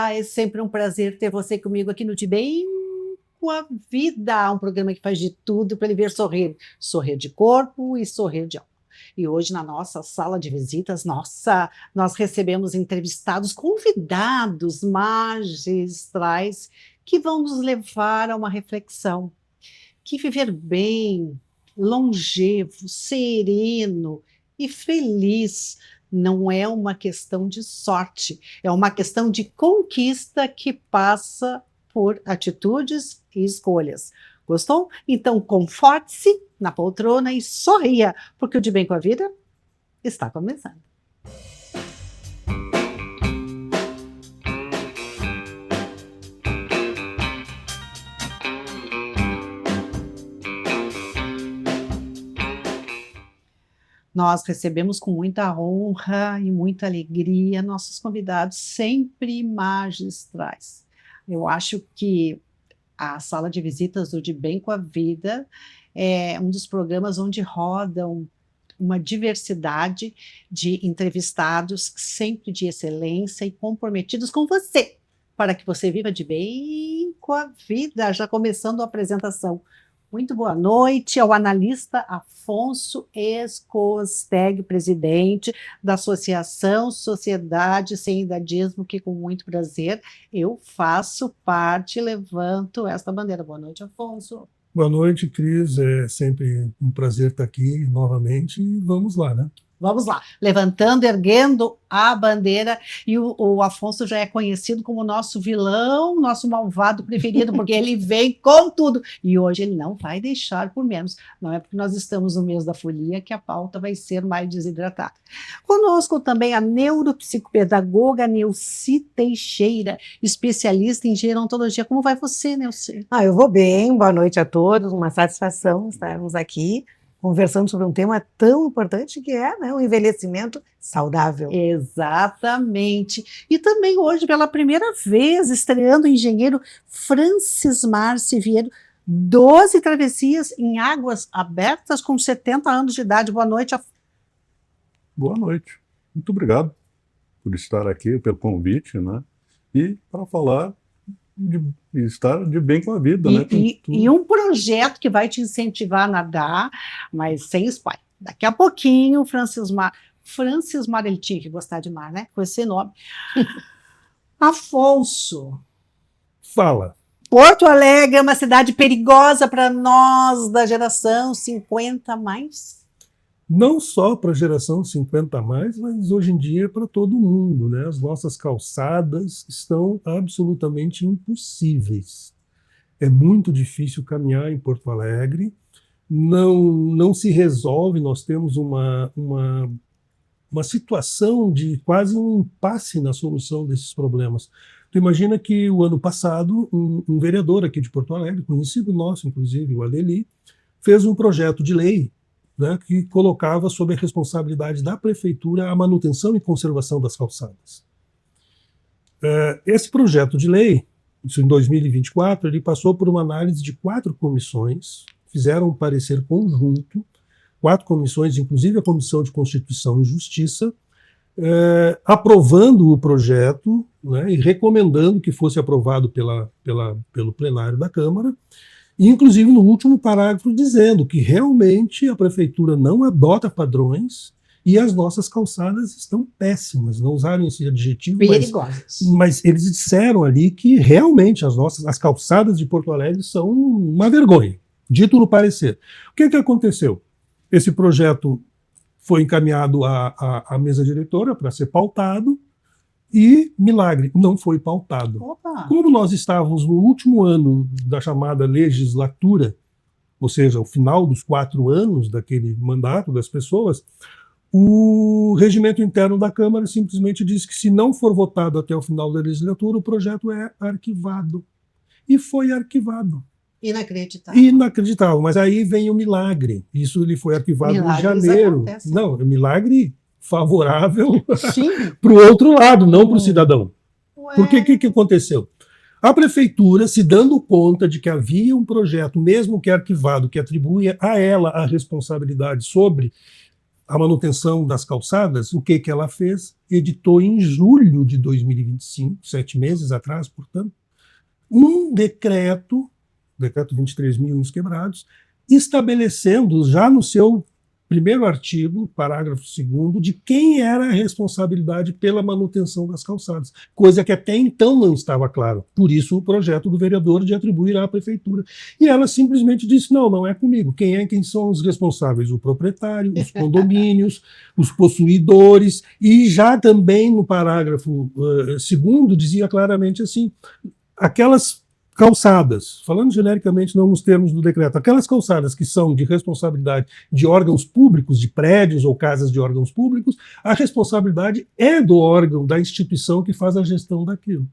Olá, é sempre um prazer ter você comigo aqui no De Bem com a Vida, um programa que faz de tudo para ele ver sorrir. Sorrir de corpo e sorrir de alma. E hoje, na nossa sala de visitas, nós recebemos entrevistados, convidados magistrais que vão nos levar a uma reflexão. Que viver bem, longevo, sereno e feliz não é uma questão de sorte, é uma questão de conquista que passa por atitudes e escolhas. Gostou? Então, conforte-se na poltrona e sorria, porque o De Bem com a Vida está começando. Nós recebemos com muita honra e muita alegria nossos convidados, sempre magistrais. Eu acho que a sala de visitas do De Bem com a Vida é um dos programas onde rodam uma diversidade de entrevistados, sempre de excelência e comprometidos com você, para que você viva de bem com a vida. Já começando a apresentação. Muito boa noite ao analista Afonso Escosteg, presidente da Associação Sociedade Sem Idadismo, que com muito prazer eu faço parte e levanto esta bandeira. Boa noite, Afonso. Boa noite, Cris. É sempre um prazer estar aqui novamente e vamos lá, né? Vamos lá, levantando, erguendo a bandeira, e o Afonso já é conhecido como nosso vilão, nosso malvado preferido, porque ele vem com tudo, e hoje ele não vai deixar por menos, não é porque nós estamos no mês da folia que a pauta vai ser mais desidratada. Conosco também a neuropsicopedagoga Neuci Teixeira, especialista em gerontologia. Como vai você, Neuci? Eu vou bem, boa noite a todos, uma satisfação estarmos aqui, conversando sobre um tema tão importante que é, né, o envelhecimento saudável. Exatamente. E também hoje, pela primeira vez, estreando o engenheiro Francis Marciviero, 12 travessias em águas abertas com 70 anos de idade. Boa noite. Boa noite. Muito obrigado por estar aqui, pelo convite, né? E para falar de estar de bem com a vida, né? E um projeto que vai te incentivar a nadar, mas sem spoiler. Daqui a pouquinho, Francis Mar, ele tinha que gostar de mar, né? Com esse nome. Afonso. Fala. Porto Alegre é uma cidade perigosa para nós da geração 50 mais? Não só para a geração 50 mais, mas hoje em dia para todo mundo, né? As nossas calçadas estão absolutamente impossíveis. É muito difícil caminhar em Porto Alegre, não se resolve, nós temos uma situação de quase um impasse na solução desses problemas. Tu imagina que o ano passado, um vereador aqui de Porto Alegre, conhecido nosso, inclusive, o Adeli, fez um projeto de lei, né, que colocava sob a responsabilidade da prefeitura a manutenção e conservação das calçadas. Esse projeto de lei, isso em 2024, ele passou por uma análise de 4 comissões, fizeram um parecer conjunto, 4 comissões, inclusive a Comissão de Constituição e Justiça, aprovando o projeto, né, e recomendando que fosse aprovado pelo plenário da Câmara, e inclusive no último parágrafo dizendo que realmente a prefeitura não adota padrões e as nossas calçadas estão péssimas, não usaram esse adjetivo, mas eles disseram ali que realmente as calçadas de Porto Alegre são uma vergonha, dito no parecer. O que aconteceu? Esse projeto foi encaminhado à mesa diretora para ser pautado, e, milagre, não foi pautado. Opa. Como nós estávamos no último ano da chamada legislatura, ou seja, o final dos 4 anos daquele mandato das pessoas, o regimento interno da Câmara simplesmente diz que se não for votado até o final da legislatura, o projeto é arquivado. E foi arquivado. Inacreditável. Inacreditável, mas aí vem o milagre. Isso ele foi arquivado em janeiro. Acontecem. Não, é milagre favorável para o outro lado, não para o cidadão. Ué. Porque o que aconteceu? A prefeitura, se dando conta de que havia um projeto, mesmo que arquivado, que atribuía a ela a responsabilidade sobre a manutenção das calçadas, o que ela fez? Editou em julho de 2025, 7 meses atrás, portanto, um decreto 23.000 quebrados, estabelecendo já no seu primeiro artigo, parágrafo 2º, de quem era a responsabilidade pela manutenção das calçadas, coisa que até então não estava claro. Por isso o projeto do vereador de atribuir à prefeitura. E ela simplesmente disse, não é comigo. Quem são os responsáveis? O proprietário, os condomínios, os possuidores, e já também no parágrafo 2º dizia claramente assim, aquelas calçadas, falando genericamente, não nos termos do decreto, aquelas calçadas que são de responsabilidade de órgãos públicos, de prédios ou casas de órgãos públicos, a responsabilidade é do órgão, da instituição que faz a gestão daquilo.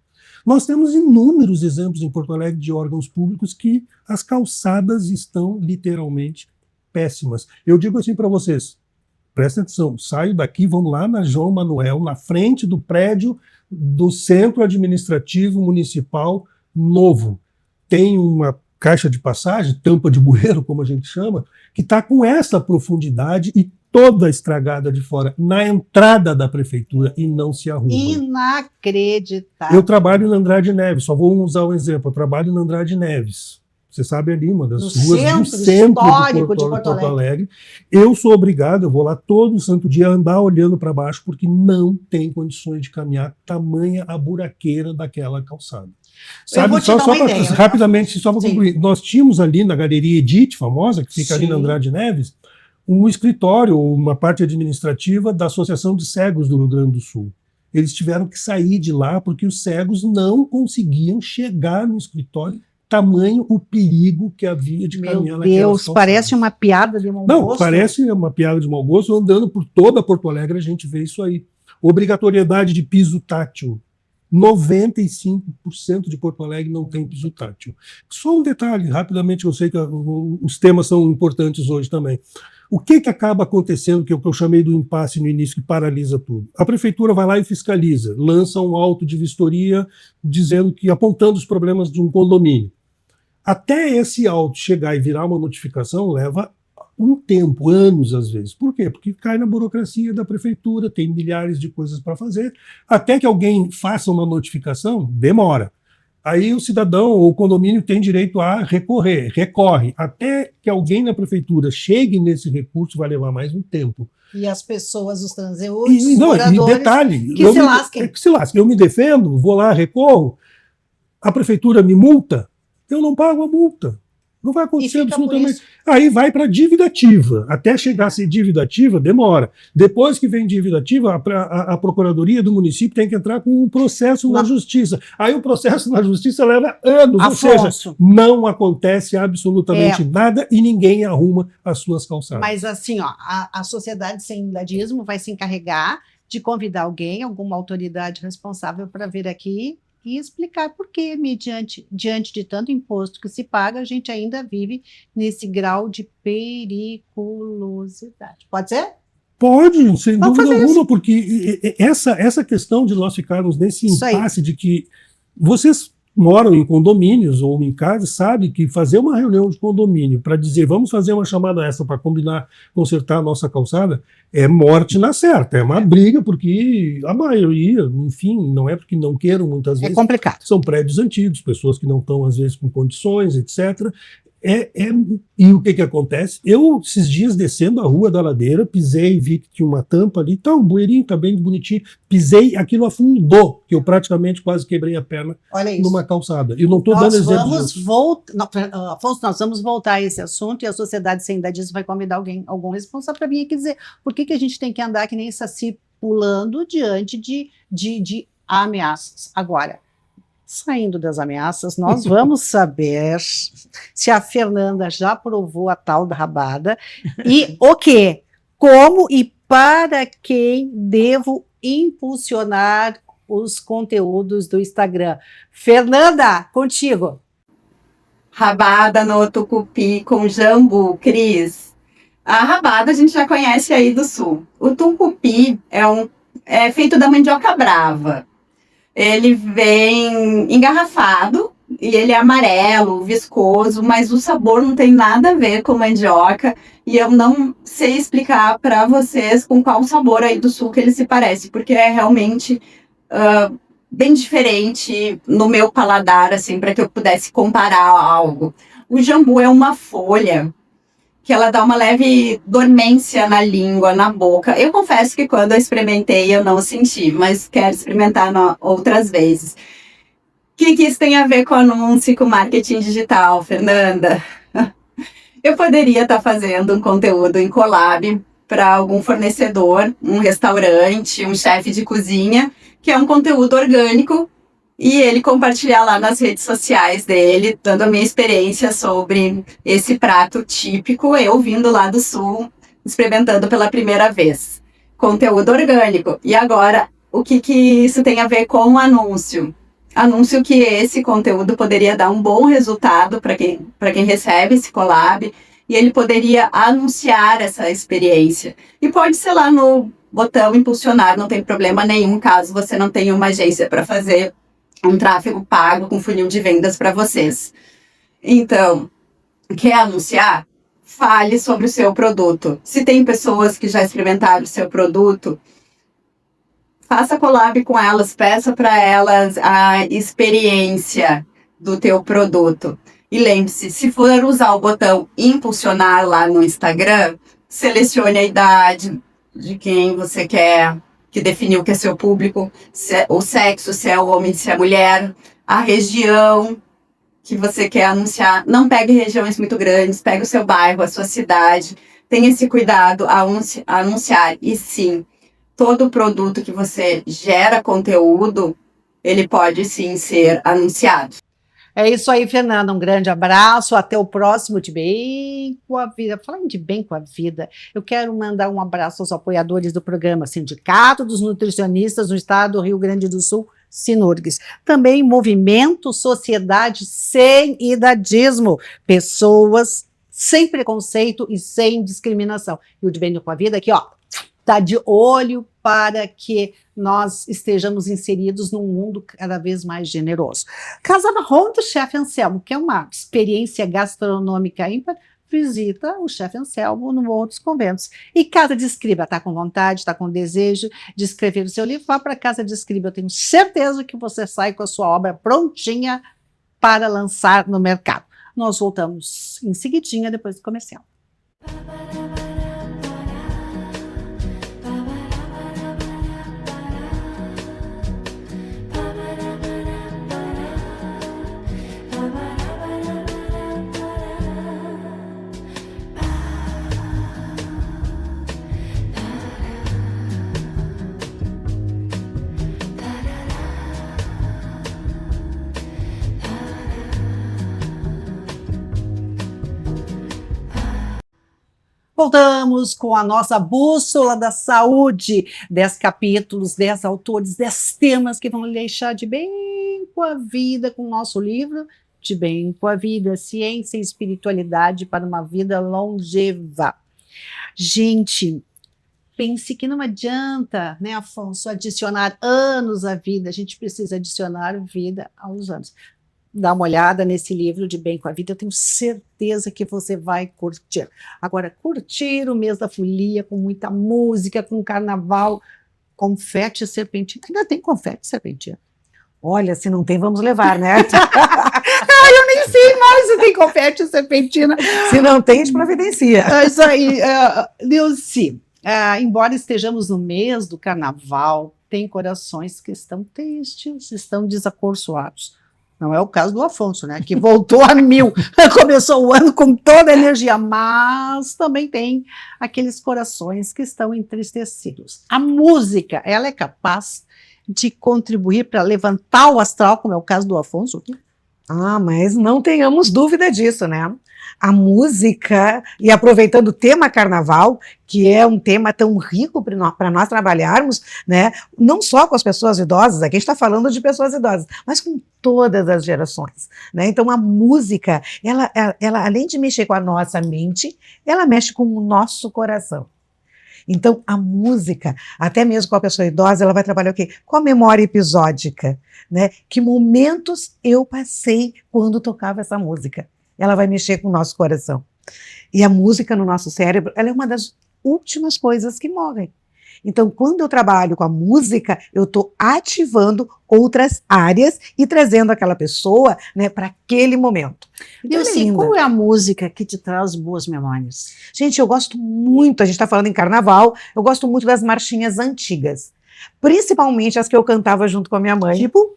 Nós temos inúmeros exemplos em Porto Alegre de órgãos públicos que as calçadas estão literalmente péssimas. Eu digo assim para vocês, prestem atenção, saio daqui, vamos lá na João Manuel, na frente do prédio do Centro Administrativo Municipal novo. Tem uma caixa de passagem, tampa de bueiro, como a gente chama, que está com essa profundidade e toda estragada de fora, na entrada da prefeitura, e não se arruma. Inacreditável. Eu trabalho na Andrade Neves, só vou usar um exemplo, eu trabalho na Andrade Neves. Você sabe ali, uma das ruas do centro de Porto Alegre. Eu sou obrigado, eu vou lá todo santo dia andar olhando para baixo, porque não tem condições de caminhar, tamanha a buraqueira daquela calçada. Sabe, rapidamente, só para concluir, nós tínhamos ali na Galeria Edith, famosa, que fica ali na Andrade Neves, um escritório, uma parte administrativa da Associação de Cegos do Rio Grande do Sul. Eles tiveram que sair de lá porque os cegos não conseguiam chegar no escritório, tamanho o perigo que havia de caminhar naquelas calçadas. Meu Deus, parece uma piada de mau gosto. Não, parece uma piada de mau gosto. Andando por toda Porto Alegre a gente vê isso aí. Obrigatoriedade de piso tátil. 95% de Porto Alegre não tem piso tátil. Só um detalhe, rapidamente, eu sei que os temas são importantes hoje também. O que acaba acontecendo, que é o que eu chamei do impasse no início, que paralisa tudo? A prefeitura vai lá e fiscaliza, lança um auto de vistoria dizendo que, apontando os problemas de um condomínio. Até esse auto chegar e virar uma notificação leva um tempo, anos às vezes. Por quê? Porque cai na burocracia da prefeitura, tem milhares de coisas para fazer. Até que alguém faça uma notificação, demora. Aí o cidadão ou o condomínio tem direito a recorre. Até que alguém na prefeitura chegue nesse recurso, vai levar mais um tempo. E as pessoas, os transeuntes, os moradores, detalhe, que se lasquem. Que se lasquem. Eu me defendo, vou lá, recorro, a prefeitura me multa, eu não pago a multa. Não vai acontecer absolutamente. Aí vai para dívida ativa. Até chegar a ser dívida ativa, demora. Depois que vem dívida ativa, a Procuradoria do município tem que entrar com um processo na Justiça. Aí o processo na Justiça leva anos. Afonso. Ou seja, não acontece absolutamente nada e ninguém arruma as suas calçadas. Mas assim, ó, a Sociedade Sem Idadismo vai se encarregar de convidar alguém, alguma autoridade responsável para vir aqui e explicar por que, diante de tanto imposto que se paga, a gente ainda vive nesse grau de periculosidade. Pode ser? Pode, sem dúvida alguma, porque essa questão de nós ficarmos nesse impasse de que vocês moram em condomínios ou em casa, sabe que fazer uma reunião de condomínio para dizer vamos fazer uma chamada essa para combinar, consertar a nossa calçada, é morte na certa, é uma briga, porque a maioria, enfim, não é porque não queiram muitas vezes. É complicado. São prédios antigos, pessoas que não estão às vezes com condições, etc. E o que acontece? Eu, esses dias, descendo a rua da ladeira, pisei, vi que tinha uma tampa ali, tá um bueirinho, tá bem bonitinho, pisei, aquilo afundou, que eu praticamente quase quebrei a perna numa calçada. Eu não estou dando exemplo disso. Afonso, nós vamos voltar a esse assunto e a Sociedade Sem Idadismo vai convidar algum responsável para vir aqui dizer por que a gente tem que andar que nem saci pulando diante de ameaças. Agora, saindo das ameaças, nós vamos saber se a Fernanda já provou a tal da rabada e o quê? Como e para quem devo impulsionar os conteúdos do Instagram. Fernanda, contigo. Rabada no tucupi com jambu, Cris. A rabada a gente já conhece aí do sul. O tucupi é feito da mandioca brava. Ele vem engarrafado E ele é amarelo, viscoso, mas o sabor não tem nada a ver com mandioca. E eu não sei explicar para vocês com qual sabor aí do sul que ele se parece, porque é realmente bem diferente no meu paladar, assim, para que eu pudesse comparar algo. O jambu é uma folha que ela dá uma leve dormência na língua, na boca. Eu confesso que quando eu experimentei eu não senti, mas quero experimentar outras vezes. O que isso tem a ver com anúncio e com marketing digital, Fernanda? Eu poderia estar fazendo um conteúdo em collab para algum fornecedor, um restaurante, um chefe de cozinha, que é um conteúdo orgânico, e ele compartilhar lá nas redes sociais dele, dando a minha experiência sobre esse prato típico, eu vindo lá do sul, experimentando pela primeira vez. Conteúdo orgânico. E agora, o que isso tem a ver com o anúncio? Anúncio que esse conteúdo poderia dar um bom resultado para quem recebe esse collab, e ele poderia anunciar essa experiência. E pode ser lá no botão impulsionar, não tem problema nenhum, caso você não tenha uma agência para fazer um tráfego pago com funil de vendas para vocês. Então, quer anunciar? Fale sobre o seu produto. Se tem pessoas que já experimentaram o seu produto, faça collab com elas, peça para elas a experiência do teu produto. E lembre-se, se for usar o botão impulsionar lá no Instagram, selecione a idade de quem você quer, que definiu que é seu público, o sexo, se é o homem, se é a mulher, a região que você quer anunciar. Não pegue regiões muito grandes, pegue o seu bairro, a sua cidade. Tenha esse cuidado a anunciar. E sim, todo produto que você gera conteúdo, ele pode sim ser anunciado. É isso aí, Fernanda. Um grande abraço. Até o próximo De Bem com a Vida. Falando de Bem com a Vida, eu quero mandar um abraço aos apoiadores do programa Sindicato dos Nutricionistas no Estado do Rio Grande do Sul, Sinurgs. Também Movimento Sociedade Sem Idadismo. Pessoas sem preconceito e sem discriminação. E o De Bem com a Vida aqui, ó, está de olho para que nós estejamos inseridos num mundo cada vez mais generoso. Casa Marrom do Chefe Anselmo, que é uma experiência gastronômica ímpar, visita o Chefe Anselmo em outros conventos. E Casa de Escriba, está com vontade, está com desejo de escrever o seu livro, vá para a Casa de Escriba. Eu tenho certeza que você sai com a sua obra prontinha para lançar no mercado. Nós voltamos em seguidinha depois do comercial. Voltamos com a nossa bússola da saúde, 10 capítulos, 10 autores, 10 temas que vão deixar de bem com a vida, com o nosso livro De Bem com a Vida, Ciência e Espiritualidade para uma Vida Longeva. Gente, pense que não adianta, né, Afonso, adicionar anos à vida, a gente precisa adicionar vida aos anos. Dá uma olhada nesse livro De Bem com a Vida, eu tenho certeza que você vai curtir. Agora, curtir o mês da folia, com muita música, com carnaval, confete serpentina. Ainda tem confete serpentina? Olha, se não tem, vamos levar, né? Eu nem sei mais se tem confete serpentina. Se não tem, a gente providencia. É isso aí, Nilce. Embora estejamos no mês do carnaval, tem corações que estão tristes, estão desacorçoados. Não é o caso do Afonso, né? Que voltou a 1000, começou o ano com toda a energia, mas também tem aqueles corações que estão entristecidos. A música, ela é capaz de contribuir para levantar o astral, como é o caso do Afonso aqui? Mas não tenhamos dúvida disso, né? A música, e aproveitando o tema carnaval, que é um tema tão rico para nós trabalharmos, né? Não só com as pessoas idosas, aqui a gente está falando de pessoas idosas, mas com todas as gerações, né? Então a música, ela além de mexer com a nossa mente, ela mexe com o nosso coração. Então, a música, até mesmo com a pessoa idosa, ela vai trabalhar o quê? Com a memória episódica, né? Que momentos eu passei quando tocava essa música. Ela vai mexer com o nosso coração. E a música no nosso cérebro, ela é uma das últimas coisas que morrem. Então, quando eu trabalho com a música, eu estou ativando outras áreas e trazendo aquela pessoa, né, para aquele momento. Então, ela é Nilce, linda. qual é a música que te traz boas memórias? Gente, eu gosto muito, a gente está falando em carnaval, eu gosto muito das marchinhas antigas. Principalmente as que eu cantava junto com a minha mãe. Tipo?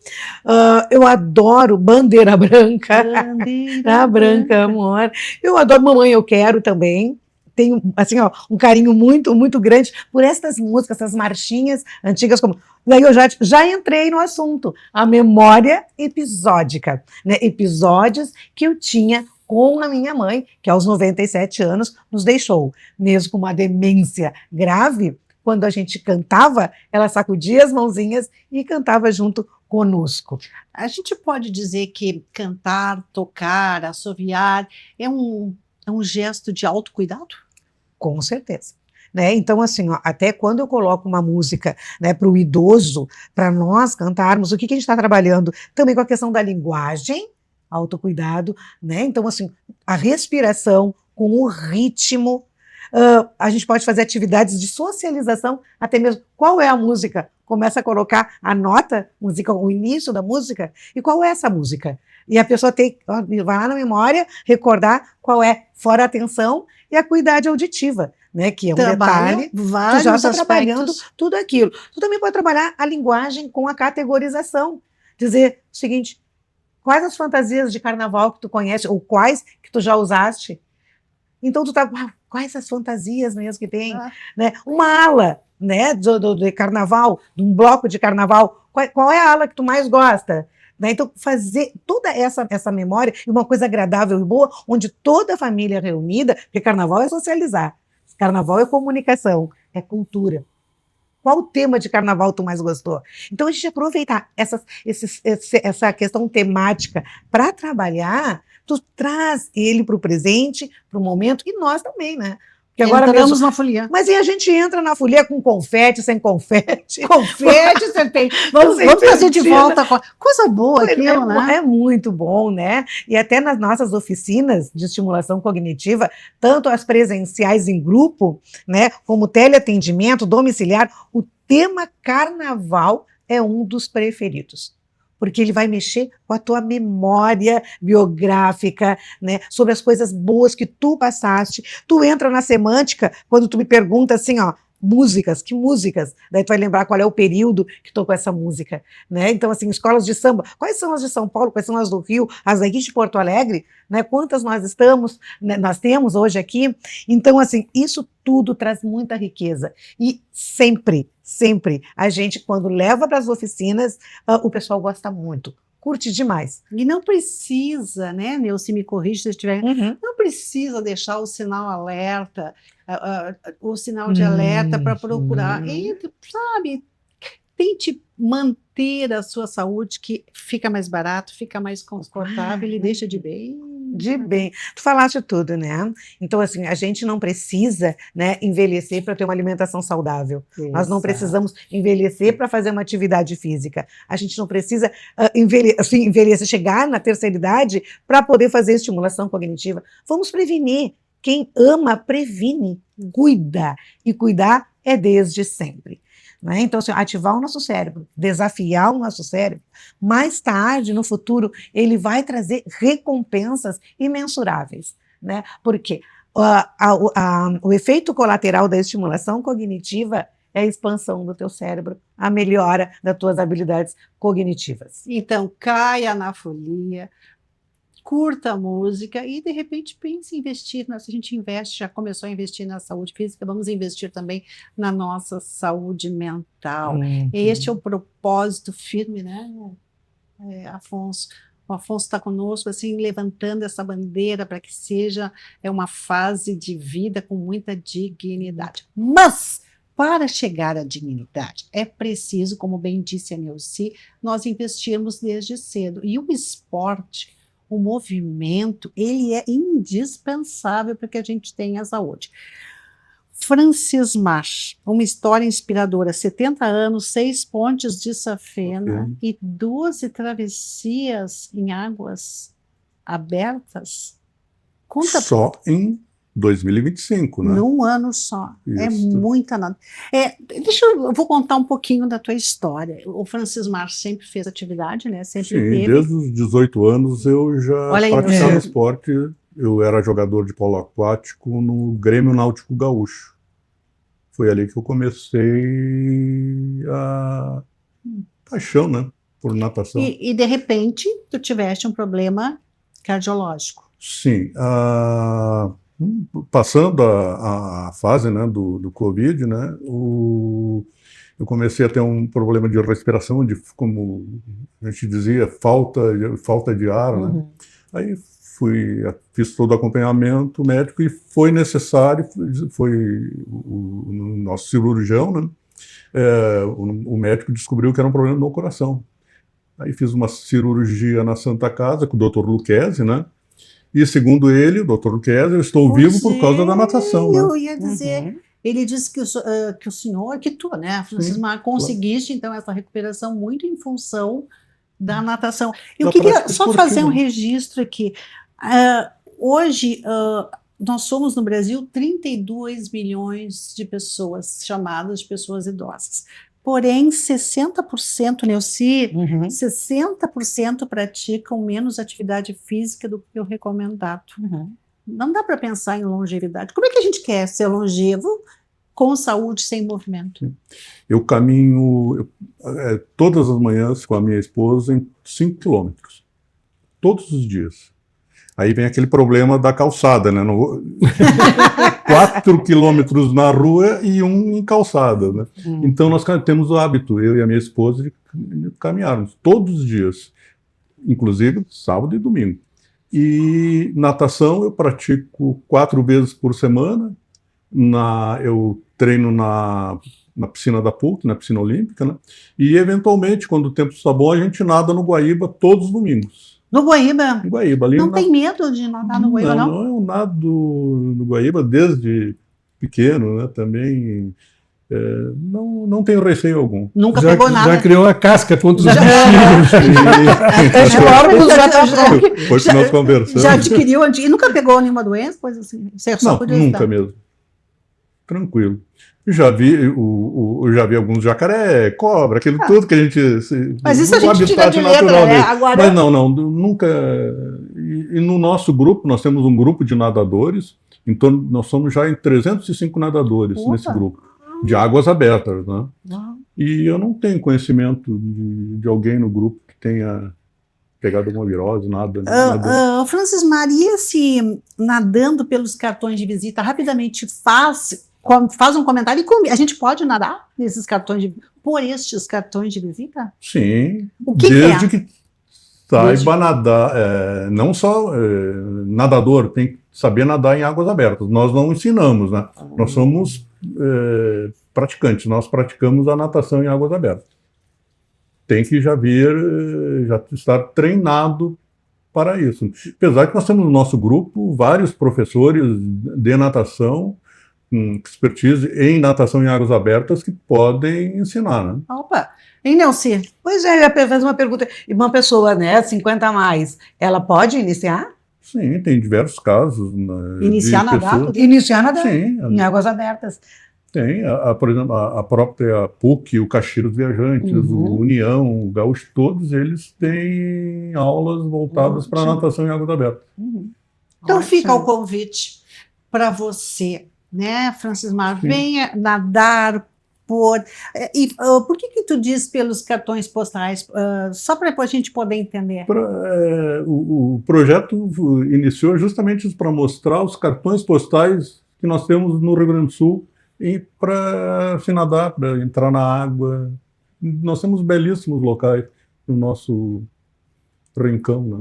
Eu adoro Bandeira Branca. Bandeira Branca, amor. Eu adoro Mamãe Eu Quero também. Tenho, assim, ó, um carinho muito, muito grande por estas músicas, essas marchinhas antigas. Daí eu já entrei no assunto. A memória episódica, né? Episódios que eu tinha com a minha mãe, que aos 97 anos nos deixou. Mesmo com uma demência grave, quando a gente cantava, ela sacudia as mãozinhas e cantava junto conosco. A gente pode dizer que cantar, tocar, assoviar é um gesto de autocuidado? Com certeza. Né? Então, assim, ó, até quando eu coloco uma música, né, para o idoso, para nós cantarmos, o que a gente está trabalhando? Também com a questão da linguagem, autocuidado, né? Então, assim, a respiração com o ritmo. A gente pode fazer atividades de socialização, até mesmo qual é a música? Começa a colocar a nota, música, o início da música, e qual é essa música? E a pessoa vai lá na memória, recordar qual é, fora a atenção e a acuidade auditiva, né? Que é um detalhe. Tu já está trabalhando tudo aquilo. Tu também pode trabalhar a linguagem com a categorização. Dizer o seguinte: quais as fantasias de carnaval que tu conhece, ou quais que tu já usaste? Então, tu tá, quais as fantasias mesmo que tem? Né? Uma ala, né, de carnaval, de um bloco de carnaval, qual é a ala que tu mais gosta? Né? Então, fazer toda essa memória, e uma coisa agradável e boa, onde toda a família é reunida, porque carnaval é socializar, carnaval é comunicação, é cultura. Qual o tema de carnaval tu mais gostou? Então, a gente aproveitar essa questão temática para trabalhar, tu traz ele para o presente, para o momento, e nós também, né? Porque agora entramos na folia. Mas e a gente entra na folia com confete, sem confete? Confete, você tem. Vamos trazer de volta. Coisa boa aquilo, né? É muito bom, né? E até nas nossas oficinas de estimulação cognitiva, tanto as presenciais em grupo, né, como teleatendimento domiciliar, o tema carnaval é um dos preferidos. Porque ele vai mexer com a tua memória biográfica, né, sobre as coisas boas que tu passaste. Tu entra na semântica, quando tu me pergunta assim, ó, músicas, que músicas? Daí tu vai lembrar qual é o período que tocou essa música, né? Então, assim, escolas de samba, quais são as de São Paulo, quais são as do Rio, as daqui de Porto Alegre, né? Quantas nós estamos, né, nós temos hoje aqui? Então, assim, isso tudo traz muita riqueza. E sempre, a gente, quando leva para as oficinas, o pessoal gosta muito. Curte demais. E não precisa, né, Nilce, me corrige se eu estiver... Não precisa deixar o sinal alerta, o sinal de alerta para procurar. Entre, sabe, tente manter a sua saúde, que fica mais barato, fica mais confortável e deixa de bem. De bem. Tu falaste tudo, né? Então, assim, a gente não precisa, né, envelhecer para ter uma alimentação saudável. Exato. Nós não precisamos envelhecer para fazer uma atividade física. A gente não precisa envelhecer, chegar na terceira idade para poder fazer estimulação cognitiva. Vamos prevenir. Quem ama, previne. Cuida. E cuidar é desde sempre. Né? Então, assim, ativar o nosso cérebro, desafiar o nosso cérebro, mais tarde, no futuro, ele vai trazer recompensas imensuráveis. Né? Porque o efeito colateral da estimulação cognitiva é a expansão do teu cérebro, a melhora das tuas habilidades cognitivas. Então, caia na folia, curta a música e, de repente, pense em investir. Se a gente investe, já começou a investir na saúde física, vamos investir também na nossa saúde mental. Este é o propósito firme, né, Afonso? O Afonso está conosco, assim, levantando essa bandeira para que seja uma fase de vida com muita dignidade. Mas, para chegar à dignidade, é preciso, como bem disse a Nilce, nós investirmos desde cedo. E o esporte, o movimento, ele é indispensável para que a gente tenha saúde. Francismar, uma história inspiradora, 70 anos, 6 pontes de safena e 12 travessias em águas abertas. Conta Só em 2025, né? num ano só. É Isso. muita nada. Eu vou contar um pouquinho da tua história. O Francismar sempre fez atividade, né? Sempre Sim, teve. desde os 18 anos eu já Olha aí, praticava é. esporte. Eu era jogador de polo aquático no Grêmio Náutico Gaúcho. Foi ali que eu comecei a paixão, né, por natação. E de repente, tu tiveste um problema cardiológico. Sim, passando a fase, né, do Covid, né, eu comecei a ter um problema de respiração, como a gente dizia, falta de ar, né? Aí fiz todo o acompanhamento médico e foi necessário, foi o nosso cirurgião, né, o médico descobriu que era um problema no coração. Aí fiz uma cirurgia na Santa Casa com o Dr. Luquezzi, né? E segundo ele, o Dr. Luquezzi, eu estou vivo por causa da natação, né? Eu ia dizer, ele disse que o senhor, que tu, né, Francismar, conseguiste então essa recuperação muito em função da natação. Eu Da queria prática só esportiva. fazer um registro aqui. Hoje, nós somos no Brasil 32 milhões de pessoas chamadas de pessoas idosas. Porém, 60%, Neuci, 60% praticam menos atividade física do que o recomendado. Não dá para pensar em longevidade. Como é que a gente quer ser longevo com saúde sem movimento? Eu caminho todas as manhãs com a minha esposa em 5 quilômetros. Todos os dias. Aí vem aquele problema da calçada, né? 4 quilômetros na rua e 1 em calçada, né? Então nós temos o hábito, eu e a minha esposa, de caminharmos todos os dias, inclusive sábado e domingo. E natação eu pratico 4 vezes por semana. Eu treino na piscina da PUC, na piscina olímpica, né? E eventualmente, quando o tempo está bom, a gente nada no Guaíba todos os domingos. No Guaíba? No Guaíba, ali Não tem medo de nadar no Guaíba, não? Não, eu nado no Guaíba desde pequeno, né? Também não tenho receio algum. Nunca Já, pegou nada. já criou uma casca contra os bichinhos. Anticorpos já tá pronto. Foi que nós conversamos. Já adquiriu e nunca pegou nenhuma doença, coisa assim? Você só Não, podia nunca estar. mesmo. Tranquilo. Já vi alguns jacaré, cobra, aquilo tudo que a gente... Mas isso a o gente tira habitat de letra, natural né? dele. Agora... Mas não, nunca... E no nosso grupo, nós temos um grupo de nadadores, então nós somos já em 305 nadadores nesse grupo, de águas abertas, né? E eu não tenho conhecimento de alguém no grupo que tenha pegado uma virose, nada. Francismar, se nadando pelos cartões de visita, rapidamente faz um comentário e a gente pode nadar nesses cartões por estes cartões de visita? Sim, O que desde que saiba nadar, não só nadador, tem que saber nadar em águas abertas. Nós não ensinamos, né? Nós somos praticantes, nós praticamos a natação em águas abertas. Tem que já estar treinado para isso. Apesar que nós temos no nosso grupo vários professores de natação com expertise em natação em águas abertas que podem ensinar, né? Opa! Hein, Nelci? Pois é, eu ia fazer uma pergunta. E uma pessoa, né, 50 a mais, ela pode iniciar? Sim, tem diversos casos. Iniciar a nadar? Iniciar nadar Sim. em águas abertas. Tem, por exemplo, a própria PUC, o Caxias Viajantes, o União, o Gaúcho, todos eles têm aulas voltadas para natação em águas abertas. Então fica o convite para você, né, Francismar, venha nadar por que tu diz pelos cartões postais? Só para a gente poder entender. O projeto iniciou justamente para mostrar os cartões postais que nós temos no Rio Grande do Sul e para se nadar, para entrar na água. Nós temos belíssimos locais no nosso rincão, né?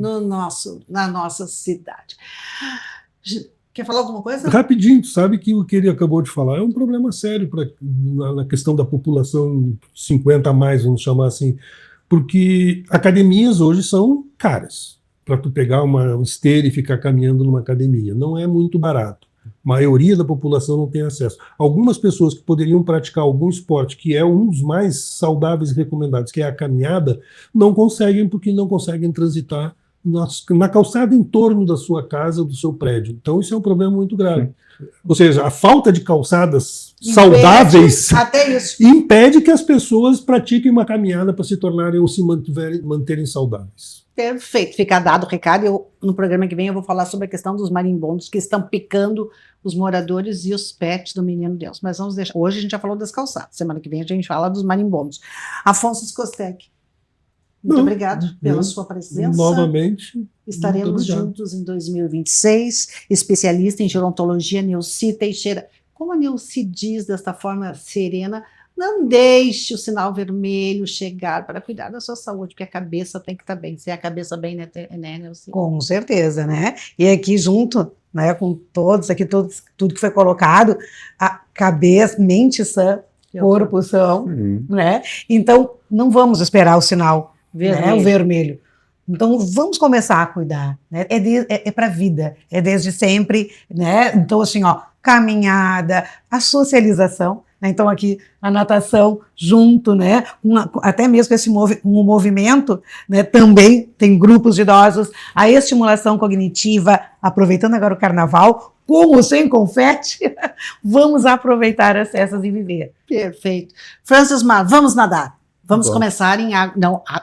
Na nossa cidade. Quer falar alguma coisa? Rapidinho, tu sabe que o que ele acabou de falar é um problema sério na questão da população 50 a mais, vamos chamar assim, porque academias hoje são caras para tu pegar uma esteira e ficar caminhando numa academia. Não é muito barato. maioria da população não tem acesso. Algumas pessoas que poderiam praticar algum esporte, que é um dos mais saudáveis e recomendados, que é a caminhada, não conseguem porque não conseguem transitar na calçada em torno da sua casa, do seu prédio. Então isso é um problema muito grave. Ou seja, a falta de calçadas saudáveis até isso. impede que as pessoas pratiquem uma caminhada para se tornarem ou se manterem saudáveis. Perfeito, fica dado o recado. No programa que vem eu vou falar sobre a questão dos marimbondos que estão picando os moradores e os pets do Menino Deus. Mas vamos deixar. Hoje a gente já falou das calçadas, semana que vem a gente fala dos marimbondos. Afonso Skostek, muito obrigado pela sua presença. Novamente. Estaremos juntos em 2026. Especialista em gerontologia, Neuci Teixeira. Como a Neuci diz desta forma serena, não deixe o sinal vermelho chegar para cuidar da sua saúde, porque a cabeça tem que estar bem. Se é a cabeça bem, né, Neuci? Com certeza, né? E aqui junto, né, com todos, aqui tudo que foi colocado, a cabeça, mente sã, corpo são, né? Então, não vamos esperar o sinal vermelho. Né, o vermelho. Então, vamos começar a cuidar, né? É para a vida, é desde sempre, né? Então, assim, ó, caminhada, a socialização, né? Então, aqui, a natação junto, né? Até mesmo esse movimento, né? Também tem grupos de idosos, a estimulação cognitiva, aproveitando agora o carnaval, com ou sem confete, vamos aproveitar as festas e viver. Perfeito. Francis Mar, vamos nadar. Vamos começar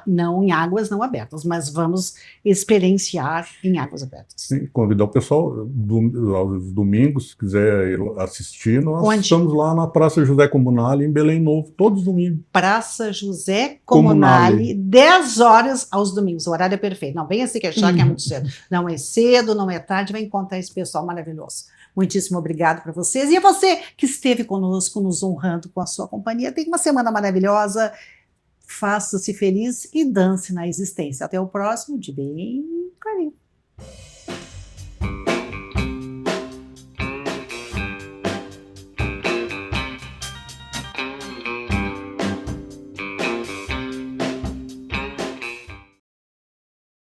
não em águas não abertas, mas vamos experienciar em águas abertas. Sim, convidar o pessoal aos domingos, se quiser assistir, nós estamos lá na Praça José Comunale, em Belém Novo, todos os domingos. Praça José Comunale, 10 horas aos domingos, o horário é perfeito. Não venha se queixar que é muito cedo. Não é cedo, não é tarde, vai encontrar esse pessoal maravilhoso. Muitíssimo obrigado para vocês. E a você que esteve conosco, nos honrando com a sua companhia. Tenha uma semana maravilhosa. Faça-se feliz e dance na existência. Até o próximo, de bem clarinho.